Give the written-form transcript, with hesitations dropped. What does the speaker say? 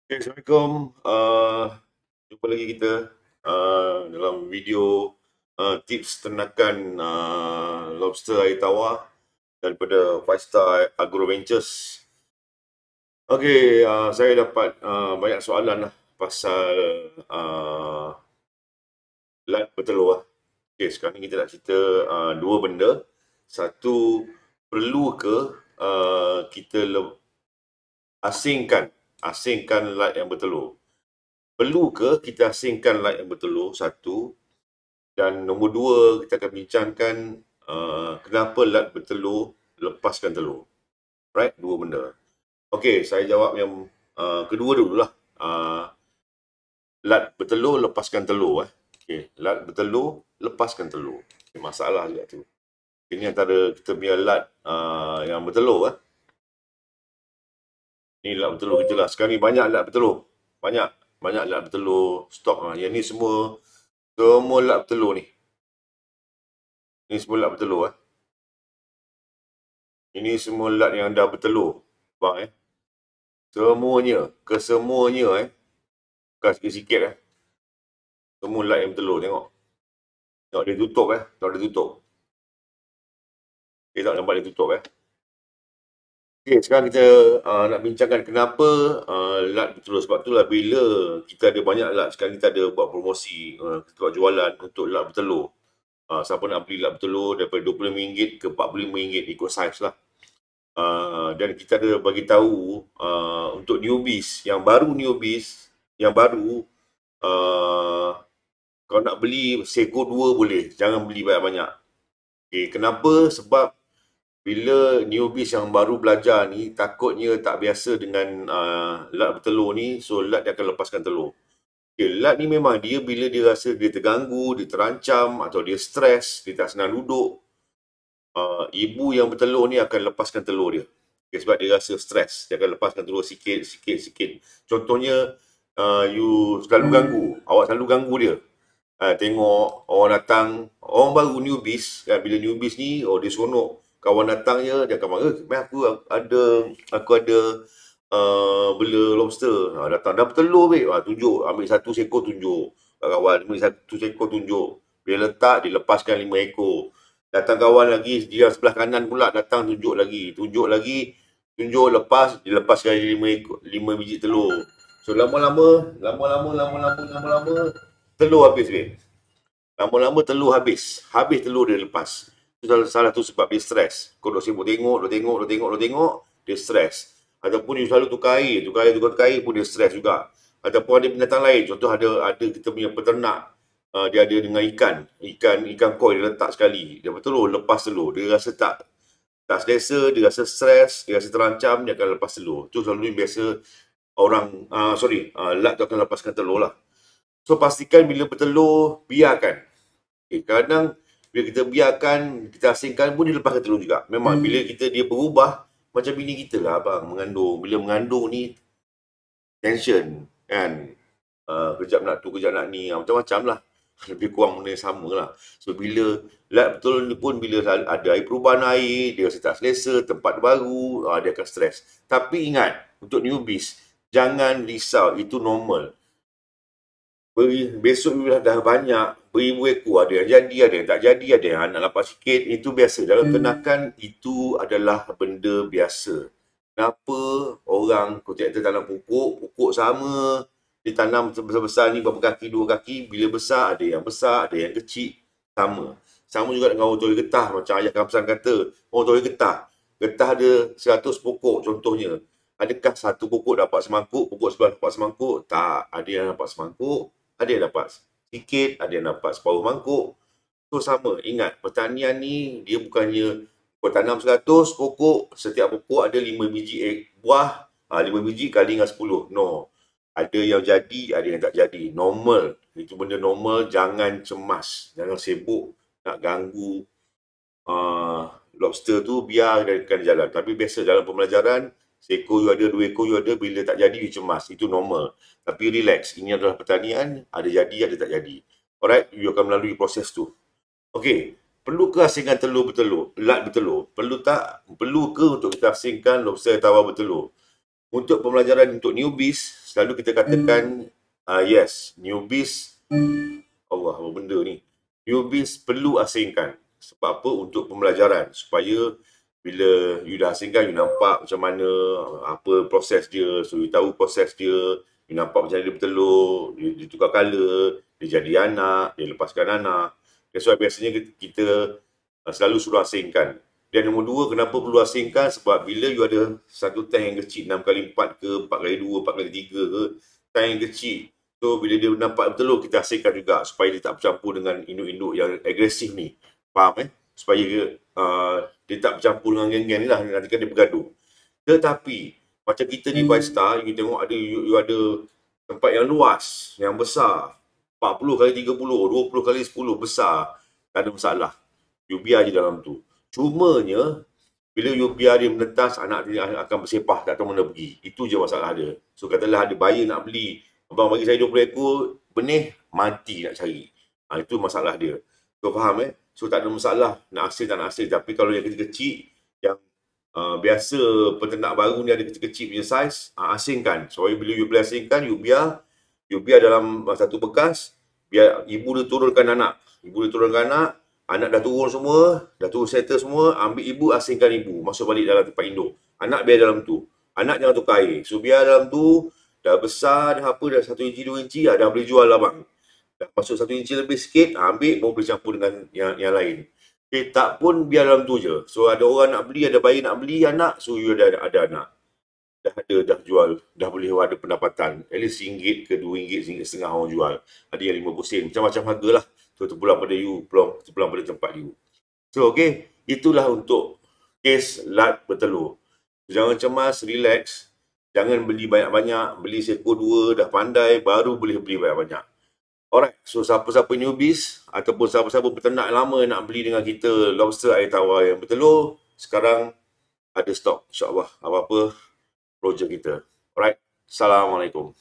Okay, Assalamualaikum. Jumpa lagi kita dalam video tips ternakan lobster air tawar daripada Five Star Agro Ventures. Okay, saya dapat banyak soalan lah pasal lat bertelur. Okay, sekarang ni kita nak cerita dua benda. Satu, perlu ke kita asingkan lat yang bertelur? Perlu ke kita asingkan lat yang bertelur? Satu. Dan nombor dua, kita akan bincangkan kenapa lat bertelur lepaskan telur. Right? Dua benda. Okey, saya jawab yang kedua dululah. Lat bertelur, lepaskan telur. Okey, lat bertelur, lepaskan telur. Okay, masalah juga tu. Ini antara kita punya lat yang bertelur. Ni lat bertelur kita lah. Sekarang ni banyak lat bertelur. Banyak lat bertelur stok. Yang ni semua lat bertelur ni. Ini semua lat bertelur. Ini semua lat yang dah bertelur. Bang kesemuanya bukan sikit-sikit Semua lat yang bertelur, tengok. Tengok dia tutup tengok dia tutup. Tak nampak dia tutup Okey, sekarang kita nak bincangkan kenapa lat bertelur. Sebab itulah bila kita ada banyak lat, sekarang kita ada buat promosi, kita buat jualan untuk lat bertelur. Siapa nak beli lat bertelur daripada RM25 ke RM45 ikut saiz lah. Dan kita ada bagi tahu untuk newbies yang baru kalau nak beli seekor 2 boleh, jangan beli banyak-banyak. Okay, kenapa? Sebab bila newbies yang baru belajar ni takutnya tak biasa dengan lat bertelur ni, so lat dia akan lepaskan telur. Okay, lat ni memang dia bila dia rasa dia terganggu, dia terancam atau dia stres, dia tak senang duduk, ibu yang bertelur ni akan lepaskan telur dia. Okay, sebab dia rasa stres, dia akan lepaskan telur sikit. Contohnya, awak selalu ganggu dia. Tengok orang datang, orang baru newbies, bila newbies ni, dia seronok. Kawan datang je, dia akan marah, aku ada bela lobster. Datang, dah bertelur, tunjuk, ambil 1 ekor tunjuk. Kawan, ambil 1 ekor tunjuk. Bila letak, dia lepaskan 5 ekor. Datang kawan lagi, dia sebelah kanan pula datang tunjuk lagi, lepas, dia lepaskan 5 biji telur. So lama-lama telur habis Lama-lama telur habis telur dia lepas. Itu salah tu sebab dia stres. Kau duk sibuk tengok, dia stres. Ataupun dia selalu tukar air pun dia stres juga. Ataupun ada binatang lain, contoh ada kita punya peternak, dia ada dengan ikan koi dia letak sekali, dia bertelur, lepas telur, dia rasa tak selesa, dia rasa stres, dia rasa terancam, dia akan lepas telur. Itu selalu biasa orang, lat tu akan lepaskan telur lah. So pastikan bila bertelur, biarkan. Kadang bila kita biarkan, kita asingkan pun dia lepaskan telur juga. Memang bila dia berubah, macam bini kita lah abang, mengandung. Bila mengandung ni, tension kan. Kejap nak tu, kejap nak ni, macam-macam lah. Lebih kurang benda yang sama lah. So bila lat betul ni pun, bila ada perubahan air, dia rasa tak selesa, tempat baru, dia akan stres. Tapi ingat, untuk newbies, jangan risau, itu normal. Besok bila dah banyak, beribu ekor, ada yang jadi, ada yang tak jadi, ada yang anak lapas sikit, itu biasa. Dalam ternakan, itu adalah benda biasa. Kenapa orang kontraktor tanam pokok sama, ditanam sebesar-besar ni, berapa kaki, 2 kaki, bila besar, ada yang kecil, sama juga dengan orang toleh getah, macam ayah Kamsan kata, orang toleh getah ada 100 pokok contohnya. Adakah satu pokok dapat semangkuk, pokok sebelah dapat semangkuk? Tak, ada yang dapat semangkuk, ada yang dapat sikit, ada yang dapat separuh mangkuk. So sama, ingat, pertanian ni dia bukannya kau tanam 100 pokok, setiap pokok ada 5 biji buah, 5 biji kali dengan 10. No. Ada yang jadi, ada yang tak jadi. Normal. Itu benda normal, jangan cemas. Jangan sibuk nak ganggu lobster tu, biarkan jalan. Tapi biasa dalam pembelajaran, seekor you ada, 2 ekor you ada, bila tak jadi, you cemas. Itu normal. Tapi relax. Ini adalah pertanian, ada jadi, ada tak jadi. Alright, you akan melalui proses tu. Okey. Perlu ke asingkan lat bertelur? Perlu tak? Perlu ke untuk kita asingkan lobster tawar bertelur? Untuk pembelajaran untuk newbies, selalu kita katakan, yes, newbies, Allah, apa benda ni? Newbies perlu asingkan. Sebab apa? Untuk pembelajaran. Supaya bila you dah asingkan, you nampak macam mana, apa proses dia. So, you tahu proses dia. You nampak macam mana dia bertelur, dia tukar colour, dia jadi anak, dia lepaskan anak. That's why biasanya kita selalu suruh asingkan. Dan nombor dua, kenapa perlu asingkan? Sebab bila you ada satu tank yang kecil 6x4 ke, 4x2, 4x3 ke, tank yang kecil. So, bila dia nampak bertelur, kita asingkan juga supaya dia tak bercampur dengan induk-induk yang agresif ni. Faham Supaya dia tak bercampur dengan geng-geng ni lah, nanti kan dia bergaduh. Tetapi, macam kita di 5 star, you tengok you ada tempat yang luas, yang besar. 40x30, 20x10, besar. Tak ada masalah. You biar je dalam tu. Cumanya, bila you biar dia menetas, anak dia akan bersepah, tak tahu mana pergi. Itu je masalah dia. So, katalah ada buyer nak beli. Abang bagi saya 20 ekor benih, mati nak cari. Itu masalah dia. So, faham So, tak ada masalah nak hasil tak nak hasil. Tapi kalau yang kecil-kecil, yang biasa peternak baru ni ada kecil-kecil punya saiz, asingkan. So, bila you boleh asingkan, you biar dalam satu bekas, biar ibu dia turunkan anak. Anak dah turun semua, dah turun settle semua, ambil ibu, asingkan ibu, masuk balik dalam tempat induk. Anak biar dalam tu. Anak jangan tukar air. So, biar dalam tu, dah besar, dah apa, dah 1 inci, 2 inci, dah boleh jual lah bang. Dah masuk 1 inci lebih sikit, ambil, baru boleh campur dengan yang lain. Okay, tak pun biar dalam tu je. So, ada orang nak beli, ada buyer nak beli anak, so you ada anak. Dah jual, dah boleh ada pendapatan. At least RM1 ke RM2, RM1.50 orang jual. Ada yang 50 sen, macam-macam harga lah. So, terpulang pada you, terpulang pada tempat you. So, okay, itulah untuk kes lat bertelur. Jangan cemas, relax. Jangan beli banyak-banyak, beli seekor 2, dah pandai, baru boleh beli banyak-banyak. Alright, so siapa-siapa newbies ataupun siapa-siapa peternak lama nak beli dengan kita lobster air tawar yang bertelur, sekarang ada stok, insyaAllah. Apa-apa projek kita. Alright, Assalamualaikum.